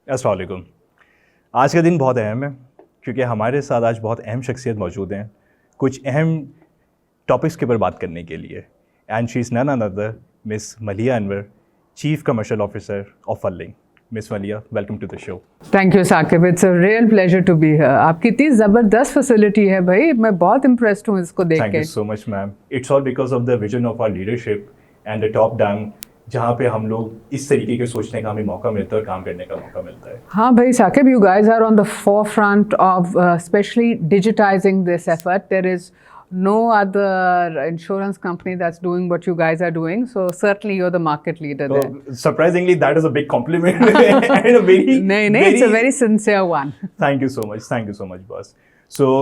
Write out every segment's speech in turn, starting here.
अस्सलाम वालेकुम। आज का दिन बहुत अहम है क्योंकि हमारे साथ आज बहुत अहम शख्सियत मौजूद हैं कुछ अहम टॉपिक्स के ऊपर बात करने के लिए। And she is none another Miss Malia Anwar, chief commercial officer of वर्लिंग। Miss Malia, welcome to the show. Thank you Saqib, it's a real pleasure to be here. आपकी इतनी ज़बरदस्त फैसिलिटी है भाई, मैं बहुत इम्प्रेस्ड हूँ इसको देख के। Thank you so much ma'am. It's all because of the vision of our leadership and the top down, जहाँ पे हम लोग इस तरीके के सोचने का हमें मौका मिलता है और काम करने का मौका मिलता है। हाँ भाई Saqib, you guys are on the forefront of especially digitizing this effort. There is no other insurance company that's doing what you guys are doing. So certainly you're the market leader there. Surprisingly, that is a big compliment and a very नहीं, it's a very sincere one. Thank you so much boss. So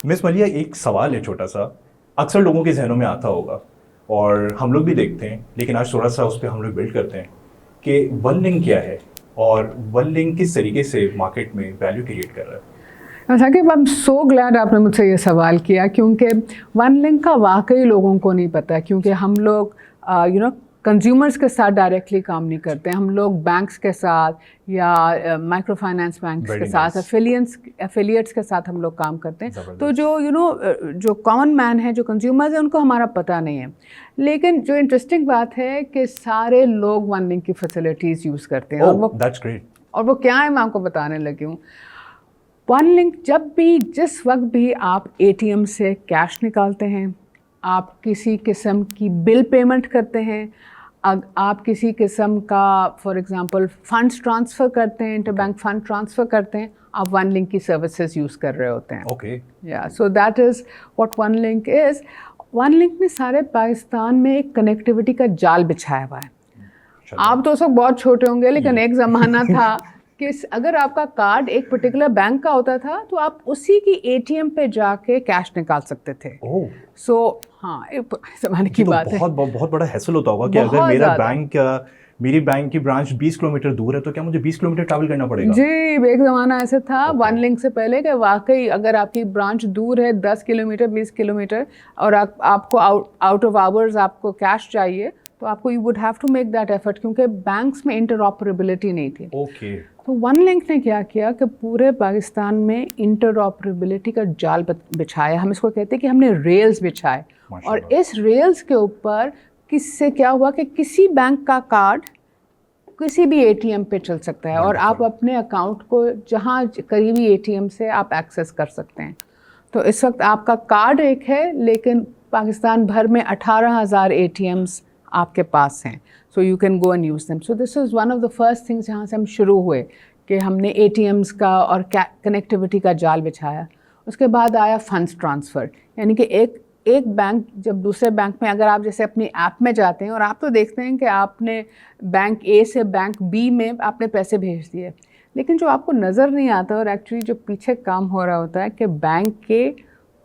miss मलिया, एक सवाल है छोटा सा, अक्सर लोगों के जहनों में आता होगा और हम लोग भी देखते हैं, लेकिन आज थोड़ा सा उस पर हम लोग बिल्ड करते हैं कि वर्लिंग क्या है और वर्लिंग किस तरीके से मार्केट में वैल्यू क्रिएट कर रहा है। Saqib, I am so glad आपने मुझसे ये सवाल किया, क्योंकि OneLink का वाकई लोगों को नहीं पता, क्योंकि हम लोग कंज्यूमर्स के साथ डायरेक्टली काम नहीं करते। हम लोग बैंक्स के साथ या माइक्रो फाइनेंस बैंक्स के साथ एफिलिएट्स के साथ हम लोग काम करते हैं। तो जो जो कॉमन मैन है, जो कंज्यूमर्स है, उनको हमारा पता नहीं है। लेकिन जो इंटरेस्टिंग बात है कि सारे लोग OneLink की फैसिलिटीज़ यूज़ करते हैं। और वो क्या है, मैं आपको बताने लगी हूँ। OneLink जब भी, जिस वक्त भी आप ATM से कैश निकालते हैं, आप किसी किस्म की बिल पेमेंट करते हैं, आप किसी किस्म का फॉर एग्जांपल फंड्स ट्रांसफ़र करते हैं, इंटरबैंक फंड ट्रांसफ़र करते हैं, आप OneLink की सर्विसेज यूज़ कर रहे होते हैं। ओके, या so that is what OneLink is. OneLink ने सारे पाकिस्तान में एक कनेक्टिविटी का जाल बिछाया हुआ है। आप तो सब बहुत छोटे होंगे, लेकिन एक ज़माना था कि अगर आपका कार्ड एक पर्टिकुलर बैंक का होता था तो आप उसी की ATM पे जाके कैश निकाल सकते थे। सो हाँ, एक ज़माने की बात है। बहुत बड़ा हैसल होता होगा कि अगर मेरी बैंक की ब्रांच 20 किलोमीटर दूर है तो क्या मुझे 20 किलोमीटर ट्रैवल करना पड़ेगा? जी, एक ज़माना ऐसा था OneLink से पहले कि वाकई अगर आपकी ब्रांच दूर है 10 किलोमीटर 20 किलोमीटर और आपको आउट ऑफ आवर्स आपको कैश चाहिए, तो आपको you would have to make that effort, क्योंकि बैंक्स में इंटरऑपरेबिलिटी नहीं थी। तो OneLink ने क्या किया कि पूरे पाकिस्तान में इंटरऑपरेबिलिटी का जाल बिछाया। हम इसको कहते हैं कि हमने रेल्स बिछाए, और इस रेल्स के ऊपर किससे क्या हुआ कि किसी बैंक का कार्ड किसी भी ATM पे चल सकता है और आप अपने अकाउंट को जहाँ करीबी ATM से आप एक्सेस कर सकते हैं। तो इस वक्त आपका कार्ड एक है, लेकिन पाकिस्तान भर में 18,000 ATMs आपके पास हैं। So you can go and use them. So this is one of the first things जहाँ से हम शुरू हुए कि हमने ATMs का और कनेक्टिविटी का जाल बिछाया। उसके बाद आया फंड्स ट्रांसफ़र, यानी कि एक बैंक जब दूसरे बैंक में, अगर आप जैसे अपनी ऐप में जाते हैं और आप तो देखते हैं कि आपने बैंक A से बैंक B में आपने पैसे भेज दिए, लेकिन जो आपको नज़र नहीं आता और एक्चुअली जो पीछे काम हो रहा होता है कि बैंक के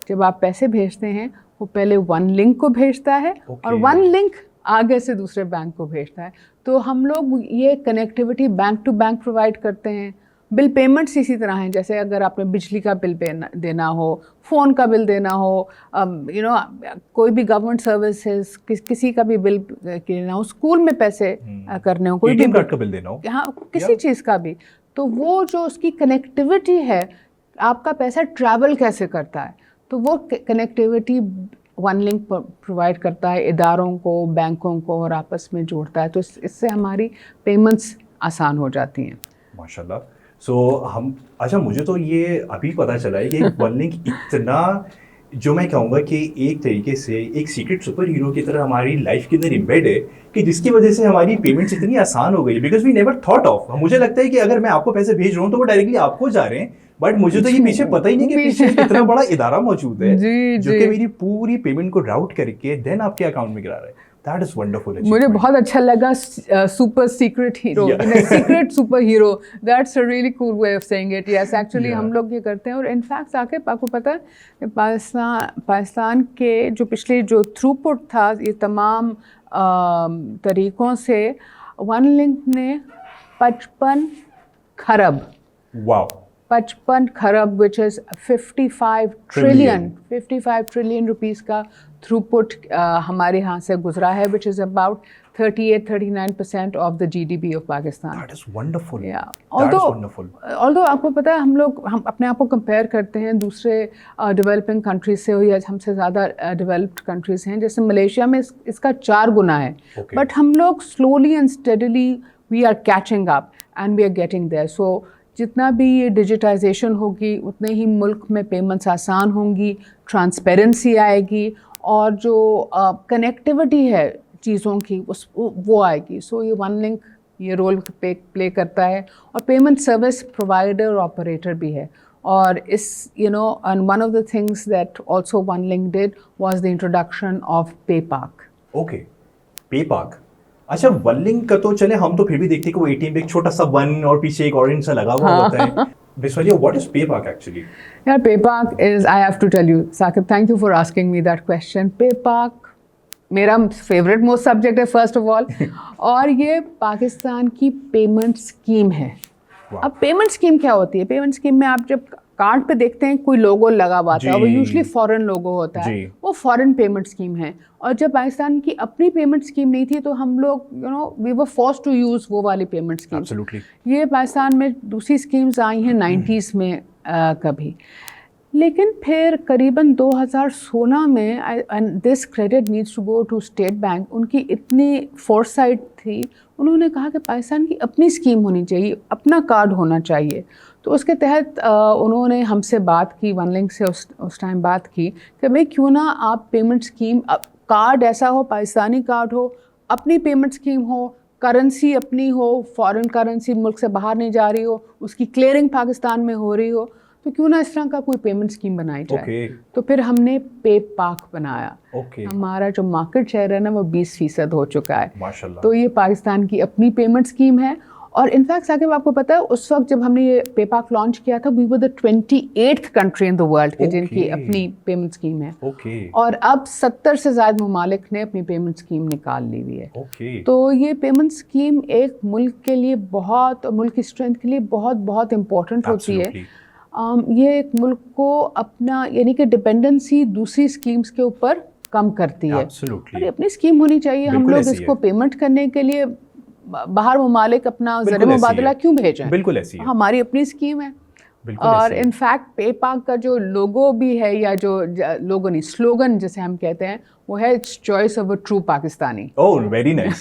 जब आप पैसे भेजते हैं वो पहले OneLink को भेजता है और OneLink आगे से दूसरे बैंक को भेजता है। तो हम लोग ये connectivity bank to bank provide करते हैं। बिल पेमेंट्स इसी तरह हैं, जैसे अगर आपने बिजली का बिल देना हो, फ़ोन का बिल देना हो, कोई भी गवर्नमेंट सर्विसेज, किसी का भी बिल देना हो, स्कूल में पैसे करने हो, कोई भी कार्ड का बिल देना हो, हाँ, किसी चीज़ का भी, तो वो जो उसकी कनेक्टिविटी है, आपका पैसा ट्रैवल कैसे करता है, तो वो कनेक्टिविटी OneLink प्रोवाइड करता है इदारों को, बैंकों को, और आपस में जोड़ता है। तो इससे हमारी पेमेंट्स आसान हो जाती हैं। माशाल्लाह। अच्छा, मुझे तो ये अभी पता चला है कि OneLink इतना, जो मैं कहूँगा कि एक तरीके से एक सीक्रेट सुपर हीरो की तरह हमारी लाइफ के अंदर इम्बेड है, कि जिसकी वजह से हमारी पेमेंट्स इतनी आसान हो गई, because we never thought of. मुझे लगता है कि अगर मैं आपको पैसे भेज रहा हूँ तो वो डायरेक्टली आपको जा रहे हैं, बट मुझे तो ये पीछे पता ही नहीं कि पीछे इतना बड़ा इदारा मौजूद है जो कि मेरी पूरी पेमेंट को राउट करके देन आपके अकाउंट में गिरा रहा है। That is wonderful. मुझे बहुत अच्छा लगा, super secret hero, secret super hero, that's a really cool way of saying it. Yes, actually हम लोग ये करते हैं। और इनफैक्ट साकिब, आपको पता है पाकिस्तान के जो पिछले जो थ्रूपुट था ये तमाम तरीक़ों से, OneLink ने 55 खरब, 55 खरब विच इज़ 55 ट्रिलियन रुपीस का थ्रूपुट हमारे यहाँ से गुजरा है, which is about 38-39% of the GDP of Pakistan. That is wonderful. Yeah. That is wonderful. Although आपको पता है हम अपने आप को कंपेयर करते हैं दूसरे डेवलपिंग कंट्रीज से, या हमसे ज़्यादा डेवलप्ड कंट्रीज हैं, जैसे मलेशिया में इसका 4 गुना है, बट हम लोग slowly and steadily we are catching up and we are getting there. So जितना भी ये डिजिटाइजेशन होगी उतने ही मुल्क में पेमेंट्स आसान होंगी, ट्रांसपेरेंसी आएगी, और जो कनेक्टिविटी है चीज़ों की वो आएगी. सो ये वन लिंक ये रोल प्ले करता है, और पेमेंट सर्विस प्रोवाइडर और ऑपरेटर भी है. और इस and one of the things that also one link did was the introduction of पेपाक. Okay, पेपाक. अच्छा, वन लिंक का तो चले, हम तो फिर भी देखते हैं कि वो एटीएम पे एक छोटा सा वन और पीछे एक ऑरेंज सा लगा हुआ होता है. Biswalia, what is PayPak actually? Yeah, PayPak is, I have to tell you, Saqib, thank you for asking me that question. PayPak मेरा फेवरेट मोस्ट सब्जेक्ट है फर्स्ट ऑफ ऑल, और ये पाकिस्तान की पेमेंट स्कीम है. अब पेमेंट स्कीम क्या होती है? पेमेंट स्कीम में आप जब कार्ड पे देखते हैं कोई लोगो लगा हुआ होता है, वो यूजुअली फॉरेन लोगो होता है, वो फॉरेन पेमेंट स्कीम है. और जब पाकिस्तान की अपनी पेमेंट स्कीम नहीं थी तो हम लोग we were forced to use वो वाली पेमेंट स्कीम. ये पाकिस्तान में दूसरी स्कीम्स आई हैं 90s में कभी, लेकिन फिर करीबन 2016 में, and this credit needs to go to State Bank, उनकी इतनी फोरसाइट थी, उन्होंने कहा कि पाकिस्तान की अपनी स्कीम होनी चाहिए, अपना कार्ड होना चाहिए. तो उसके तहत उन्होंने हमसे बात की, वन लिंक से उस टाइम बात की कि भाई क्यों ना आप पेमेंट स्कीम, कार्ड ऐसा हो, पाकिस्तानी कार्ड हो, अपनी पेमेंट स्कीम हो, करेंसी अपनी हो, फॉरेन करेंसी मुल्क से बाहर नहीं जा रही हो, उसकी क्लियरिंग पाकिस्तान में हो रही हो, तो क्यों ना इस तरह का कोई पेमेंट स्कीम बनाई जाए. तो फिर हमने पेपाक बनाया. हमारा जो मार्केट शेयर है ना वो 20% हो चुका है. माशाल्लाह. तो ये पाकिस्तान की अपनी पेमेंट स्कीम है. और इनफैक्ट साकिब, आपको पता है उस वक्त जब हमने ये पेपाक लॉन्च किया था, we were the 28th country in the world जिनकी अपनी पेमेंट स्कीम है. और अब 70 से ज़्यादा ममालिक ने अपनी पेमेंट स्कीम निकाल ली हुई है. तो ये पेमेंट स्कीम एक मुल्क के लिए बहुत, मुल्क की स्ट्रेंथ के लिए बहुत बहुत इम्पोर्टेंट होती है. ये एक मुल्क को अपना, यानी कि डिपेंडेंसी दूसरी स्कीम्स के ऊपर कम करती है. और अपनी स्कीम होनी चाहिए. हम लोग इसको पेमेंट करने के लिए बाहर ममालिक अपना ज़र मुबादला क्यों भेजें? बिल्कुल ऐसी है. हमारी अपनी स्कीम है. और इनफैक्ट पेपाक का जो लोगो भी है, या जो लोगो नहीं, स्लोगन जिसे हम कहते हैं, वो है choice of a true Pakistani. Oh, very nice.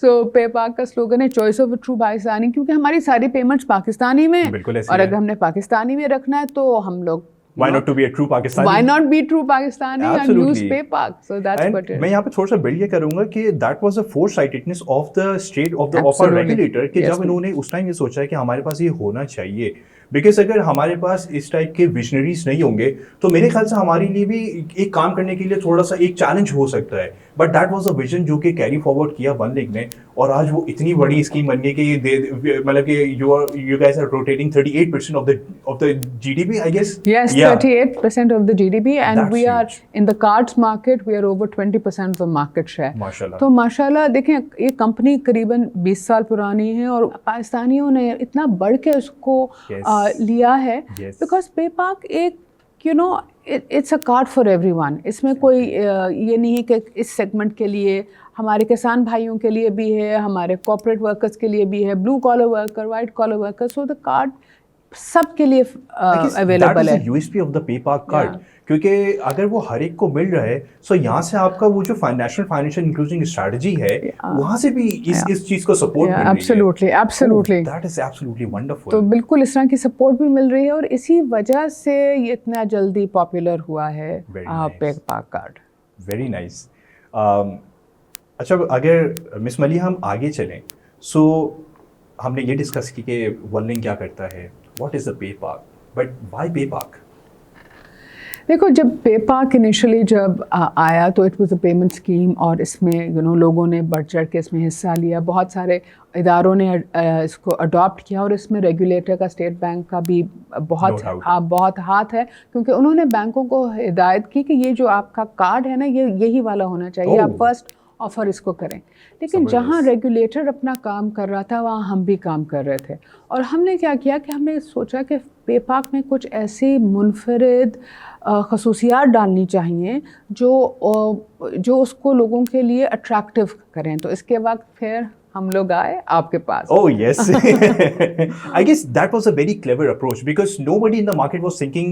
सो पेपाक का स्लोगन है choice of a true Pakistani, क्योंकि हमारी सारी पेमेंट्स पाकिस्तानी में, और अगर हमने पाकिस्तानी में रखना है तो हम लोग Why not to be a true Pakistani? Why not be true Pakistani and use PayPak? So that's what it is. मैं यहाँ पे थोड़ा सा बिल्ड ये करूँगा कि that was a foresightedness of the state of our regulator, कि जब इन्होंने उस टाइम ये सोचा है कि हमारे पास ये होना चाहिए. बिकॉज अगर हमारे पास इस टाइप के विजनरीज नहीं होंगे तो मेरे ख्याल से हमारे लिए भी एक काम करने के लिए थोड़ा सा एक चैलेंज हो सकता है. But that was a vision जो कि कैरी फॉरवर्ड किया वन लिंक ने, और आज वो इतनी बड़ी स्कीम बन गई कि मतलब कि you guys are rotating 38% of the GDP, I guess. Yes, 38% of the GDP, and we are in the cards market, we are over 20% of the market share. माशाल्लाह. तो माशाल्लाह देखें, ये कंपनी करीबन 20 साल पुरानी है, और पाकिस्तानियों ने इतना बढ़ के उसको लिया है, बिकॉज पेपाक एक it's a card for everyone. इसमें कोई ये नहीं है कि इस सेगमेंट के लिए, हमारे किसान भाइयों के लिए भी है, हमारे कॉर्पोरेट वर्कर्स के लिए भी है, blue collar worker, white collar worker. So the card सब के लिए अवेलेबल है. USP of the PayPak card, क्योंकि अगर वो हर एक को मिल रहा है, सो यहाँ से आपका वो जो नेशनल फाइनेंशियल इंक्लूजन स्ट्रेटजी है, वहाँ से भी इस चीज को सपोर्ट मिल रही है. Absolutely. That is absolutely wonderful. तो बिल्कुल इस तरह की सपोर्ट भी मिल रही है, और इसी वजह से ये इतना जल्दी पॉपुलर हुआ है पेपाक कार्ड. Very nice. अच्छा, अगर मिस मलिया हम आगे चलें, सो हमने ये डिस्कस की कि वन लिंक क्या करता है, what is the पेपाक, but why पेपाक? देखो, जब पेपाक इनिशियली जब आया तो it was a payment scheme, और इसमें लोगों ने बढ़ चढ़ के इसमें हिस्सा लिया. बहुत सारे इदारों ने इसको अडॉप्ट किया, और इसमें रेगुलेटर का, स्टेट बैंक का भी बहुत हाथ है, क्योंकि उन्होंने बैंकों को हिदायत की कि ये जो आपका कार्ड है ना, ये यही वाला होना चाहिए. आप फर्स्ट ऑफ़र इसको करें। लेकिन जहाँ रेगुलेटर अपना काम कर रहा था वहाँ हम भी काम कर रहे थे, और हमने क्या किया कि हमने सोचा कि पेपाक में कुछ ऐसी मुनफरिद खसूसियात डालनी चाहिए जो उसको लोगों के लिए अट्रैक्टिव करें। तो इसके बाद फिर हम लोग आए आपके पास। Oh yes, I guess that was a very clever approach because nobody in the market was thinking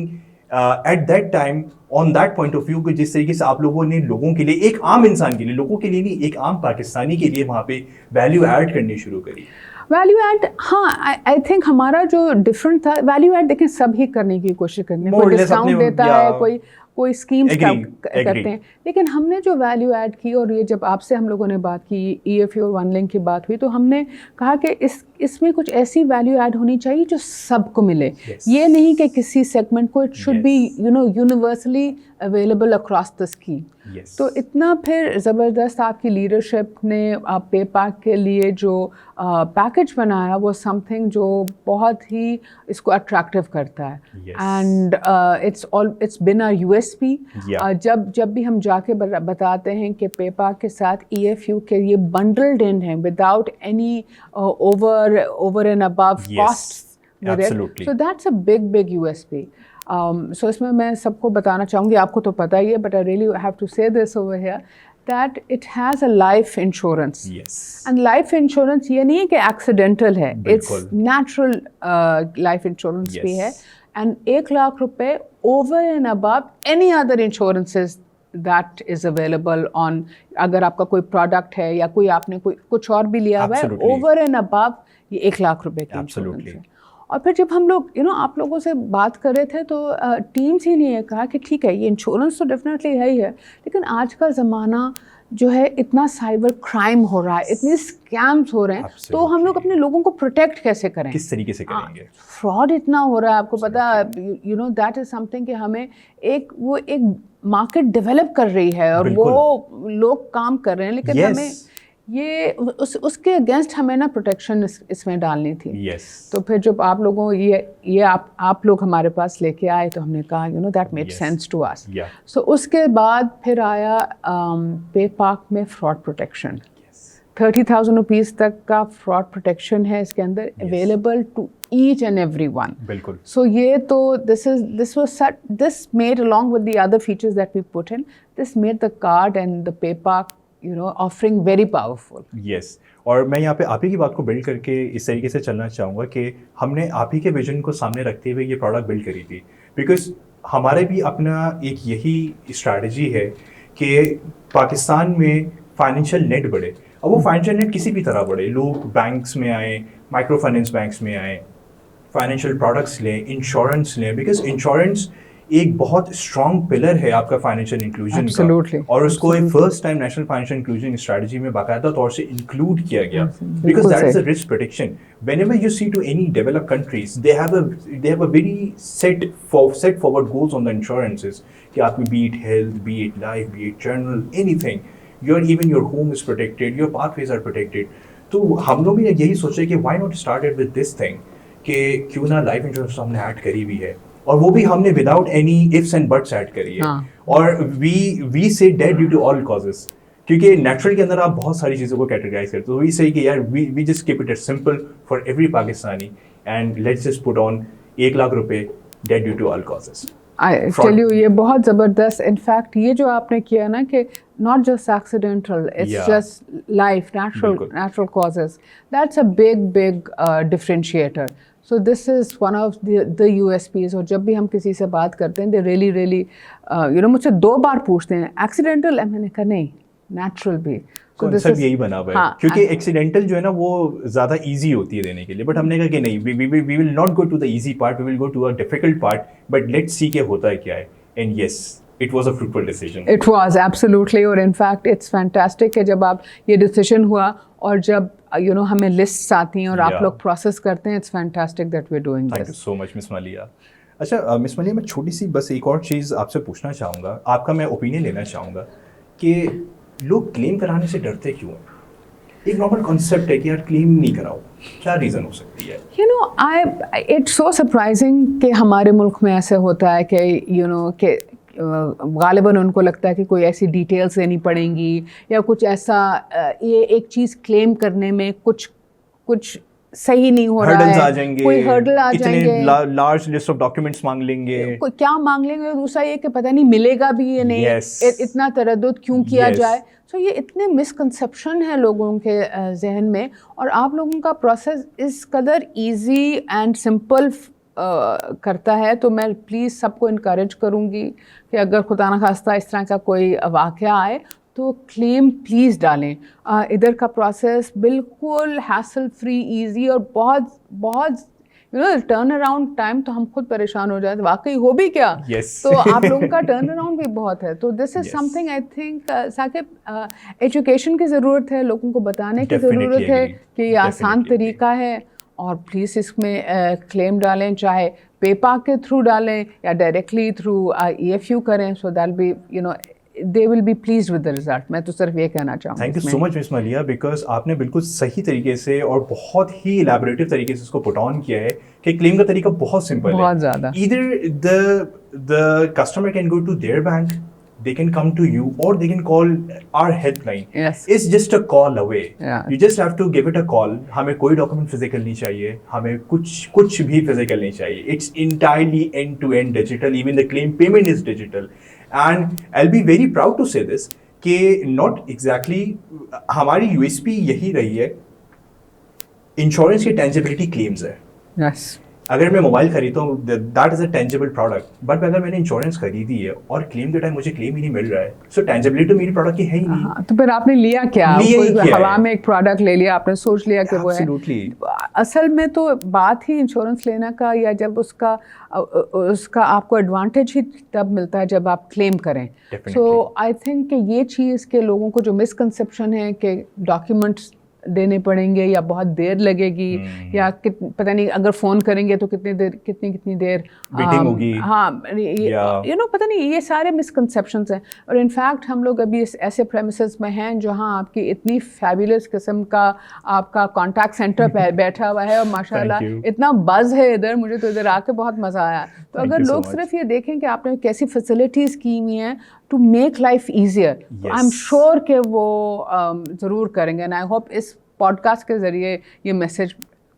at that time on that point of view कि जिस तरीके से आप लोगों ने लोगों के लिए, एक आम इंसान के लिए, लोगों के लिए नहीं, एक आम पाकिस्तानी के लिए वहाँ पे वैल्यू ऐड करनी शुरू करी। वैल्यू ऐड, हाँ, आई थिंक हमारा जो डिफरेंट था, वैल्यू ऐड देखें सभी करने की कोशिश करनी, कोई डिस्काउंट देता है, कोई स्कीम्स करते हैं, लेकिन हमने जो वैल्यू ऐड की, और ये जब आपसे हम लोगों ने बात की, EFU और OneLink की बात हुई, तो हमने कहा कि इसमें कुछ ऐसी वैल्यू ऐड होनी चाहिए जो सबको मिले। ये नहीं कि किसी सेगमेंट को, it should be universally available across the scheme. तो इतना फिर ज़बरदस्त आपकी लीडरशिप ने पेपाक के लिए जो पैकेज बनाया, वो समथिंग जो बहुत ही इसको अट्रैक्टिव करता है, and it's been a USP। जब भी हम जाके बताते हैं कि पेपाक के साथ EFU के ये बंडल्ड इन है without any over and above costs with it. So that's a big USP. So इसमें मैं सबको बताना चाहूँगी, आपको तो पता ही है, but I really have to say this over here, that it has a life insurance. Yes. And life insurance ये नहीं है कि accidental है, it's natural life insurance भी है, and 1 लाख रुपए over and above any other insurances that is available on, अगर आपका कोई प्रोडक्ट है या कोई आपने कुछ और भी लिया हुआ है, ओवर एंड अबव ये 1 लाख रुपए की इंश्योरेंस है। और फिर जब हम लोग आप लोगों से बात कर रहे थे, तो टीम्स ही ने कहा कि ठीक है, ये इंश्योरेंस तो डेफिनेटली है ही है, लेकिन आज का ज़माना जो है, इतना साइबर क्राइम हो रहा है, इतने स्कैम्स हो रहे हैं, तो हम लोग अपने लोगों को प्रोटेक्ट कैसे करें, किस तरीके से करेंगे? फ्रॉड इतना हो रहा है, आपको पता, दैट इज़ समथिंग कि हमें एक मार्केट डेवलप कर रही है, और वो लोग काम कर रहे हैं, लेकिन हमें ये उसके अगेंस्ट हमें ना प्रोटेक्शन इसमें डालनी थी। तो फिर जब आप लोगों ये आप लोग हमारे पास लेके आए, तो हमने कहा that made sense to us. So उसके बाद फिर आया पेपाक में फ्रॉड प्रोटेक्शन, 30,000 रुपीज़ तक का फ्रॉड प्रोटेक्शन है इसके अंदर, available to each and everyone. बिल्कुल। So ये तो this made along with the other features that we put in, this made the card and the PayPak offering very powerful. Yes. और मैं यहाँ पे आप ही की बात को बिल्ड करके इस तरीके से चलना चाहूँगा कि हमने आप ही के विजन को सामने रखते हुए ये प्रोडक्ट बिल्ड करी थी, बिकॉज हमारे भी अपना एक यही स्ट्रैटेजी है कि पाकिस्तान में फाइनेंशियल नेट बढ़े। अब वो फाइनेंशियल नेट किसी भी तरह बढ़े, लोग बैंक्स में आए, माइक्रो फाइनेंस बैंक्स में आए, फाइनेंशियल प्रोडक्ट्स लें, इंश्योरेंस लें, बिकॉज इंश्योरेंस एक बहुत स्ट्रॉन्ग पिलर है आपका फाइनेंशियल इंक्लूजन का, और उसको एक first time national financial inclusion strategy में बाकायदा तौर से इंक्लूड किया गया, because that is a risk protection. Whenever you see to any developed countries, they have a very set forward goals on the insurances कि आपकी be it health, be it life, be it general, anything, your home is protected, your pathways are protected। तो हम लोग भी यही सोचे कि why not started with this thing, कि क्यों ना लाइफ इंश्योरेंस हमने ऐड करी हुई है, और वो भी हमने without any ifs and buts add करी है। और we say dead due to all causes, क्योंकि नेचुरल के अंदर आप बहुत सारी चीज़ों को कैटेगराइज करते हो, वी से कि यार we just keep it simple for every Pakistani, and let's just put on 1 lakh रुपए dead due to all causes. I tell you, ये बहुत ज़बरदस्त, इनफैक्ट ये जो आपने किया ना कि not just accidental, it's just life, natural causes, that's a big differentiator. So this is one of the USPs। और जब भी हम किसी से बात करते हैं, they really मुझसे 2 बार पूछते हैं accidental, मैंने कहा नहीं, natural भी। कॉन्सेप्ट यही बना हुआ है, हाँ, क्योंकि एक्सीडेंटल जो है ना वो ज़्यादा इजी होती है देने के लिए, बट हमने कहा कि नहीं, we will not go to the easy part, we will go to a difficult part, but let's see के होता है क्या है। And yes, it was a fruitful decision. It was absolutely, और in fact it's fantastic कि जब आप ये decision हुआ, और जब हमें lists आती हैं और आप लोग process करते हैं, it's fantastic that we're doing this. Thank you so much, Miss Malia. अच्छा मिस मलिया, मैं छोटी सी बस एक और चीज़ आपसे पूछना चाहूँगा, आपका मैं ओपिनियन लेना चाहूँगा कि लोग क्लेम कराने से डरते क्यों हैं? एक नॉर्मल कॉन्सेप्ट है कि यार क्लेम नहीं कराओ, क्या रीज़न हो सकती है? इट्स सो सरप्राइजिंग कि हमारे मुल्क में ऐसे होता है कि कि गालिबन उनको लगता है कि कोई ऐसी डिटेल्स देनी पड़ेंगी या कुछ ऐसा ये एक चीज़ क्लेम करने में कुछ सही नहीं हो रहा हर्डल्स आ है, जाएंगे, कोई हर्डल आ जाएंगे, लार्ज लिस्ट ऑफ डॉक्यूमेंट्स मांग लेंगे, कोई क्या मांग लेंगे, दूसरा ये कि पता नहीं मिलेगा भी या नहीं, Yes. इतना तरद्दुद क्यों किया Yes. जाए। सो ये इतने मिसकंसेप्शन है लोगों के जहन में, और आप लोगों का प्रोसेस इस कदर इजी एंड सिंपल करता है। तो मैं प्लीज़ सबको इनकरेज करूँगी कि अगर खुदा न खास्ता इस तरह का कोई वाक़या आए तो क्लेम प्लीज़ डालें। इधर का प्रोसेस बिल्कुल हैसल फ्री, इजी और बहुत टर्न अराउंड टाइम तो हम खुद परेशान हो जाते, वाकई हो भी क्या। Yes. तो आप लोगों का टर्न अराउंड भी बहुत है। तो this is Yes. Something I think Saqib, education की ज़रूरत है, लोगों को बताने की Definitely ज़रूरत है agree. कि ये आसान Definitely agree. तरीका है। और प्लीज़ इसमें क्लेम डालें, चाहे पेपा के थ्रू डालें या डायरेक्टली थ्रू EFU करें, so that be they will be pleased with the result। मैं तो सिर्फ ये कहना चाहूँगी। Thank you so much miss Maliya, because आपने बिल्कुल सही तरीके से और बहुत ही इलेबोरेटिव तरीके से इसको पुट ऑन किया है कि क्लेम का तरीका बहुत सिंपल है। बहुत ज़्यादा। Either the customer can go to their bank, they can come to you, or they can call our helpline. Yes. It's just a call away. Yeah. You just have to give it a call. हमें कोई document physical नहीं चाहिए, हमें कुछ भी physical नहीं चाहिए। It's entirely end to end digital. Even the claim payment is digital. And I'll be very proud to say this कि not exactly हमारी USP यही रही है, इंश्योरेंस की टेंजिबिलिटी क्लेम्स है। Yes. अगर मैं मोबाइल खरीदता हूँ, that is a tangible product, but अगर मैंने इंश्योरेंस खरीदी है और क्लेम के टाइम मुझे क्लेम ही नहीं मिल रहा है, सो टेंजिबिलिटी तो मेरी प्रोडक्ट की है ही नहीं। हाँ, तो फिर आपने लिया क्या? लिया ही कोई क्या हवा है? में एक प्रोडक्ट ले लिया, आपने सोच लिया कि वो है। Absolutely. असल में तो बात ही इंश्योरेंस लेने का या जब उसका आपको एडवांटेज ही तब मिलता है जब आप क्लेम करें। Definitely. सो आई थिंक कि ये चीज़ के लोगों को जो मिसकंसेप्शन है कि डॉक्यूमेंट्स देने पड़ेंगे या बहुत देर लगेगी या पता नहीं अगर फ़ोन करेंगे तो कितनी देर Waiting होगी। हाँ, पता नहीं, ये सारे मिसकंसेप्शंस हैं। और इनफैक्ट हम लोग अभी ऐसे प्रेमिसेस में हैं जहाँ आपकी इतनी फैबुलस किस्म का आपका कॉन्टैक्ट सेंटर बैठा हुआ है और माशाल्लाह इतना बज़ है इधर, मुझे तो इधर आके बहुत मज़ा आया। तो अगर you so लोग much. सिर्फ ये देखें कि आपने कैसी फैसिलिटीज़ की हुई हैं to make life easier, I am Yes. Sure कि वो ज़रूर करेंगे। एंड आई होप इस पॉडकास्ट के ज़रिए ये मैसेज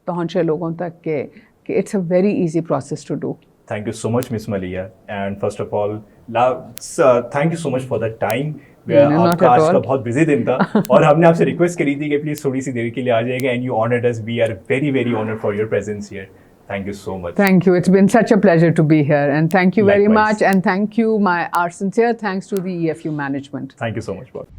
पहुँचे लोगों तक कि it's a very easy process to do. Thank you so much miss Maliya, and first of all thank you so much for the time. not आपका at आज all. का बहुत बिजी दिन था और हमने आपसे रिक्वेस्ट करी थी कि प्लीज थोड़ी सी देर के लिए आ जाएगा, and you honoured us. We are very very honoured for your presence here. Thank you so much. Thank you. It's been such a pleasure to be here, and thank you very Likewise. much. And thank you, our sincere thanks to the EFU management. Thank you so much, Bob.